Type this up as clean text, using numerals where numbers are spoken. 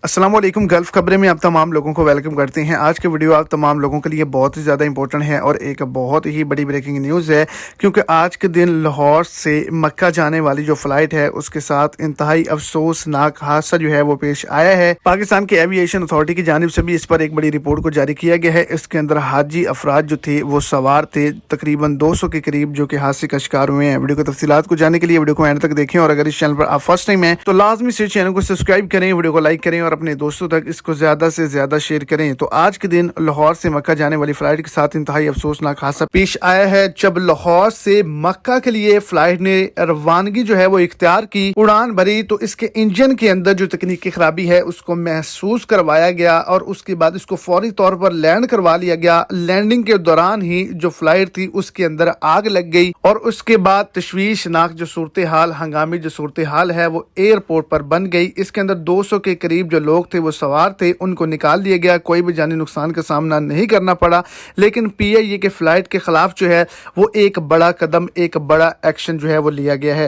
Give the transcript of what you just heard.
अस्सलाम वालेकुम। गल्फ खबरें में आप तमाम लोगों को वेलकम करते हैं। आज के वीडियो आप तमाम लोगों के लिए बहुत ही ज़्यादा इंपॉर्टेंट है और एक बहुत ही बड़ी ब्रेकिंग न्यूज़ है, क्योंकि आज के दिन लाहौर से मक्का जाने वाली जो फ़्लाइट है उसके साथ इंतहाई अफसोसनाक हादसा जो है वो पेश आया है। पाकिस्तान की एविएशन अथॉरिटी की जानिब से भी इस पर एक बड़ी रिपोर्ट को जारी किया गया है। इसके अंदर हाजी अफराद जो थे वो सवार थे, तकरीबन 200 के करीब, जो कि हादसे का शिकार हुए हैं। वीडियो की तफसीलात को जानने के लिए वीडियो को एंड तक देखें, और अगर इस चैनल पर आप फर्स्ट टाइम हैं तो लाजमी से चैनल को सब्सक्राइब करें, वीडियो को लाइक करें और अपने दोस्तों तक इसको ज्यादा से ज्यादा शेयर करें। तो आज के दिन लाहौर से मक्का जाने वाली फ्लाइट के साथ इंतहाई अफसोसनाक हादसा पेश आया है। जब लाहौर से मक्का के लिए फ्लाइट ने रवानगी जो है वो इख्तियार की, उड़ान भरी, तो इसके इंजन के अंदर जो तकनीकी खराबी है उसको महसूस करवाया गया और उसके बाद इसको फौरी तौर पर लैंड करवा लिया गया। लैंडिंग के दौरान ही जो फ्लाइट थी उसके अंदर आग लग गई और उसके बाद तशवीशनाक जो सूरत हाल, हंगामी जो सूरत हाल है वो एयरपोर्ट पर बन गई। इसके अंदर 200 के करीब जो लोग थे वो सवार थे, उनको निकाल दिया गया। कोई भी जानी नुकसान का सामना नहीं करना पड़ा, लेकिन PIA के फ्लाइट के खिलाफ जो है वो एक बड़ा कदम, एक बड़ा एक्शन जो है वो लिया गया है।